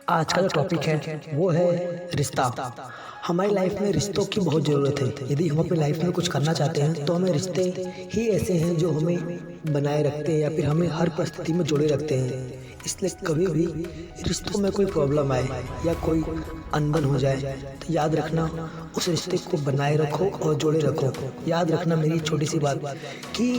आज का जो टॉपिक है वो है रिश्ता। हमारी लाइफ में रिश्तों की बहुत ज़रूरत है। यदि हम अपनी लाइफ में कुछ करना चाहते हैं तो हमें रिश्ते ही ऐसे हैं जो हमें बनाए रखते हैं या फिर हमें हर परिस्थिति में जोड़े रखते हैं। इसलिए कभी भी रिश्तों में कोई प्रॉब्लम आए या कोई अनबन हो जाए तो याद रखना, उस रिश्ते को बनाए रखो और जोड़े रखो। याद रखना मेरी छोटी सी बात कि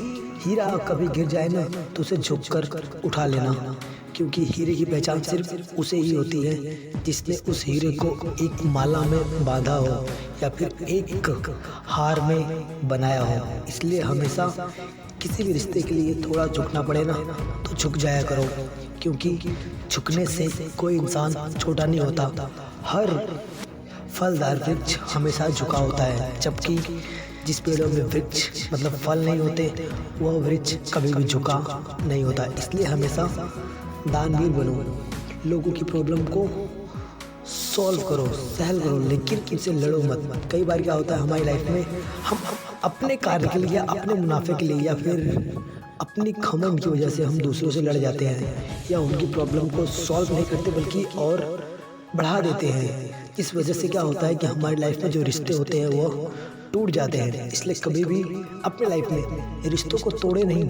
हीरा कभी गिर जाए ना तो उसे झुक कर उठा लेना, क्योंकि हीरे की पहचान सिर्फ उसे ही होती है जिसने उस हीरे को एक माला में बांधा हो या फिर एक हार में बनाया हो। इसलिए हमेशा किसी भी रिश्ते के लिए थोड़ा झुकना पड़े ना तो झुक जाया करो, क्योंकि झुकने से कोई इंसान छोटा नहीं होता। हर फलदार वृक्ष हमेशा झुका होता है, जबकि जिस पेड़ों में वृक्ष मतलब फल नहीं होते वह वृक्ष कभी भी झुका नहीं होता। इसलिए हमेशा दानवीर बनो, लोगों की प्रॉब्लम को सॉल्व करो, सहल करो, लेकिन इनसे लड़ो मत। कई बार क्या होता है हमारी लाइफ में, हम अपने कार्य के लिए, अपने मुनाफे के लिए या फिर अपनी घमंड की वजह से हम दूसरों से लड़ जाते हैं या उनकी प्रॉब्लम को सॉल्व नहीं करते बल्कि और बढ़ा देते हैं। इस वजह से क्या होता है कि हमारी लाइफ में जो रिश्ते होते हैं वो टूट जाते हैं। इसलिए कभी भी अपने लाइफ में रिश्तों को तोड़े नहीं,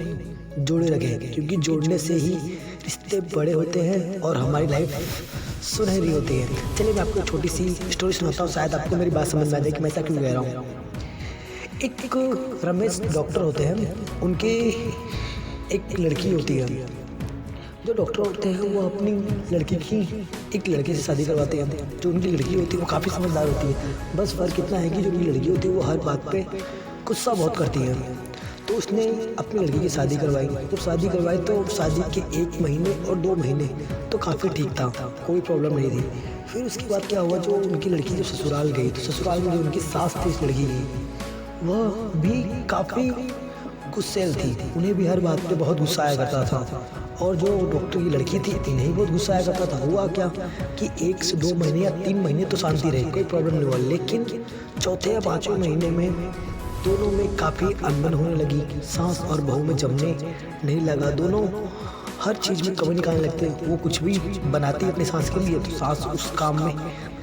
जोड़े रखें, क्योंकि जोड़ने से ही रिश्ते बड़े होते हैं और हमारी लाइफ सुनहरी होती है। चलिए मैं आपको एक छोटी सी स्टोरी सुनाता हूँ, शायद आपको मेरी बात समझ में आ जाए कि मैं ऐसा क्यों कह रहा हूँ। एक रमेश डॉक्टर होते हैं, उनकी एक लड़की होती है। जो डॉक्टर होते हैं वो अपनी लड़की की एक लड़के से शादी करवाते हैं। जो उनकी लड़की होती है वो काफ़ी समझदार होती है, बस फ़र्क इतना है कि जो उनकी लड़की होती है वो हर बात पे गुस्सा बहुत करती है। तो उसने अपनी लड़की की शादी करवाई। जब शादी करवाई तो शादी के 1 महीने और 2 महीने तो काफ़ी ठीक था, कोई प्रॉब्लम नहीं थी। फिर उसके बाद क्या हुआ, जो उनकी लड़की जो ससुराल गई तो ससुराल में जो उनकी सास थी इस लड़की की, वह भी काफ़ी गुस्सैल थी। उन्हें भी हर बात पे बहुत गुस्सा आया करता था। और जो डॉक्टर की लड़की थी इन्हें बहुत गुस्सा आया करता था। हुआ क्या कि 1 से 2 महीने या 3 महीने तो शांति रही, कोई प्रॉब्लम नहीं हुआ, लेकिन चौथे या 5वें महीने में दोनों में काफ़ी अनबन होने लगी। सास और बहू में जमने नहीं लगा, दोनों हर चीज़ में कमी निकालने लगते। वो कुछ भी बनाती अपनी सास के लिए तो सास उस काम में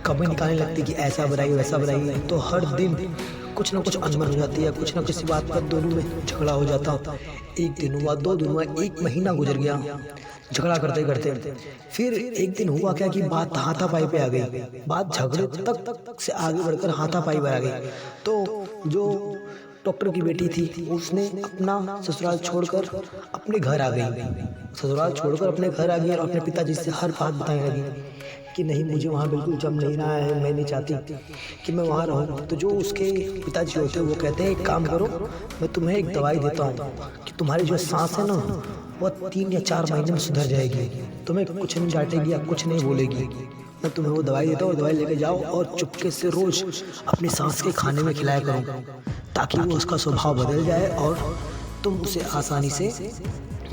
कमी निकालने लगती कि ऐसा बनाई वैसा बनाई। तो हर दिन कुछ ना कुछ अनबन हो जाती है, कुछ ना किसी बात पर दोनों में झगड़ा हो जाता। 1 दिन हुआ, 2 दिन हुआ, 1 महीना गुजर गया झगड़ा करते करते। फिर एक दिन हुआ क्या कि बात हाथापाई पे आ गई। बात झगड़े तक से आगे बढ़कर हाथापाई पर आ गई। तो जो डॉक्टर की बेटी थी उसने अपना ससुराल छोड़कर अपने घर आ गई। ससुराल छोड़कर अपने घर आ गई और अपने पिताजी से हर बात बताने लगी कि नहीं, मुझे वहाँ बिल्कुल जम नहीं रहा है, मैं नहीं चाहती कि मैं वहाँ रहूँ। तो जो उसके पिताजी होते हैं वो कहते हैं एक काम करो, मैं तुम्हें एक दवाई देता हूँ कि तुम्हारी जो सांस है ना वह 3 या 4 महीने में सुधर जाएगी, तुम्हें कुछ नहीं डांटेगी या कुछ नहीं बोलेगी। मैं तुम्हें वो दवाई देता हूँ, दवाई लेके जाओ और चुपके से रोज़ अपनी सांस के खाने में खिलाया करो, ताकि वो उसका स्वभाव बदल जाए और तुम उसे आसानी से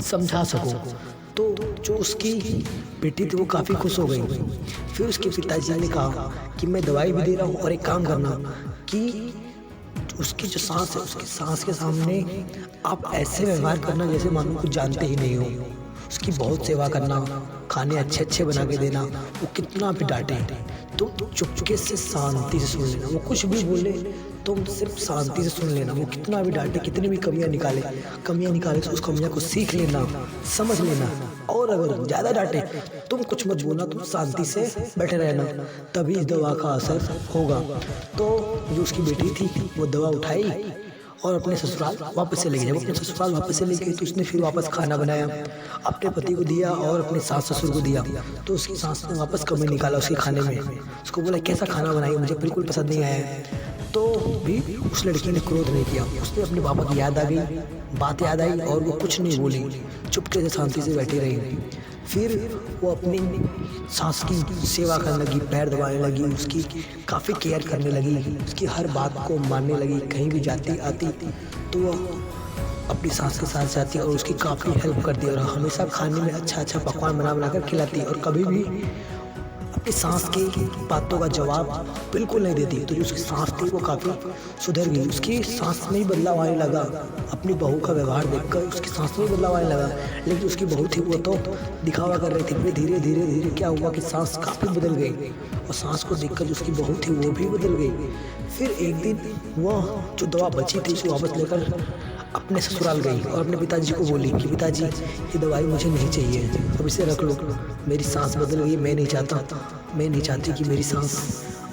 समझा सको। तो जो उसकी बेटी थी वो काफ़ी खुश हो गई। फिर उसके पिताजी ने कहा कि मैं दवाई भी दे रहा हूँ और एक काम करना कि उसकी जो सांस है उसकी सांस के सामने आप ऐसे व्यवहार करना जैसे मानो कुछ जानते ही नहीं हो। उसकी बहुत सेवा करना, खाने अच्छे अच्छे बना के देना, वो कितना भी डांटे तो चुपके से शांति से सुन लेना। वो कुछ भी बोले तुम सिर्फ शांति से सुन लेना। वो कितना भी डांटे, कितनी भी कमियां निकाले तो उस कमियां को सीख लेना, समझ लेना। और अगर ज़्यादा डांटे तुम कुछ मत बोलना, तुम शांति से बैठे रहना, तभी इस दवा का असर होगा। तो जो उसकी बेटी थी वो दवा उठाई और अपने ससुराल वापस से ले गई। जब अपने ससुराल वापस से ले गई तो उसने फिर वापस खाना बनाया, अपने पति को दिया और अपने सास ससुर को दिया। तो उसकी सास ने वापस कमी निकाला उसके खाने में, उसको बोला कैसा खाना बनाई, मुझे बिल्कुल पसंद नहीं आया है। तो भी उस लड़की ने क्रोध नहीं किया, उसने अपने पापा की याद आ गई, बात याद आई और वो कुछ नहीं बोली, चुपके से शांति से बैठी रही। फिर वो अपनी सास की सेवा करने लगी, पैर दबाने लगी, उसकी काफ़ी केयर करने लगी, उसकी हर बात को मानने लगी। कहीं भी जाती आती तो वो अपनी सास के साथ जाती और उसकी काफ़ी हेल्प करती और हमेशा खाने में अच्छा अच्छा पकवान बना कर खिलाती और कभी भी अपनी सास की बातों का जवाब बिल्कुल नहीं देती। तो जो उसकी सास थी वो काफ़ी सुधर गई, उसकी सास में ही बदलाव आने लगा। अपनी बहू का व्यवहार देखकर उसकी सास में ही बदलाव आने लगा। लेकिन उसकी बहू थी वो तो दिखावा कर रही थी। फिर धीरे धीरे धीरे क्या हुआ कि सास काफ़ी बदल गई, और सास को देखकर जो उसकी बहू थी वो भी बदल गई। फिर एक दिन वह जो दवा बची थी उसको वापस लेकर अपने ससुराल गई और अपने पिताजी को बोली कि पिताजी ये दवाई मुझे नहीं चाहिए, अब इसे रख लो। मेरी सांस बदल गई, मैं नहीं चाहती कि मेरी सांस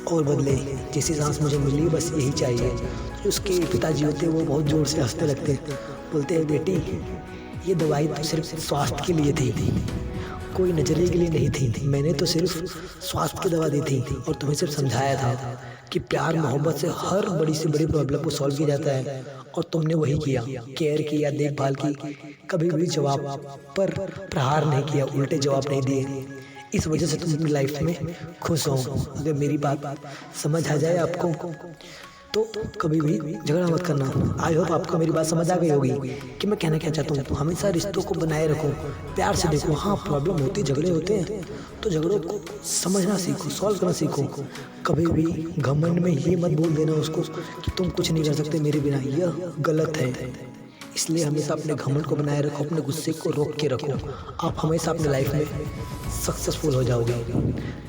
और बदले। जैसी सांस मुझे मिली बस यही चाहिए। जो उसके पिताजी होते हैं वो बहुत ज़ोर से हंसने लगते हैं, बोलते हैं बेटी ये दवाई तो सिर्फ स्वास्थ्य के लिए थी, कोई नजरिए के लिए नहीं थी। मैंने तो सिर्फ स्वास्थ्य की दवा दी थी और तुम्हें सिर्फ समझाया था कि प्यार मोहब्बत से हर बड़ी से बड़ी प्रॉब्लम को सॉल्व किया जाता है, और तुमने वही किया, केयर किया, देखभाल की, कभी भी जवाब पर प्रहार नहीं किया, उल्टे जवाब नहीं दिए। इस वजह से तुम अपनी लाइफ में खुश हो। अगर मेरी बात समझ आ जाए आपको तो कभी भी झगड़ा मत करना। आई होप आपको मेरी बात समझ आ गई होगी कि मैं कहना क्या चाहता हूँ। हमेशा रिश्तों को बनाए रखो, प्यार से देखो। हाँ प्रॉब्लम होती, झगड़े होते हैं, तो झगड़ों को समझना सीखो, सॉल्व करना सीखो। कभी भी घमंड में ये मत बोल देना उसको कि तुम कुछ नहीं कर सकते मेरे बिना, यह गलत है। इसलिए हमेशा अपने घमंड को बनाए रखो, अपने गुस्से को रोक के रखो। आप हमेशा अपने लाइफ में सक्सेसफुल हो जाओगे।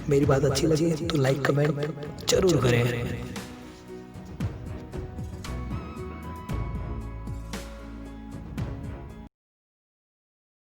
मेरी बात अच्छी लगी तो लाइक कमेंट जरूर करें।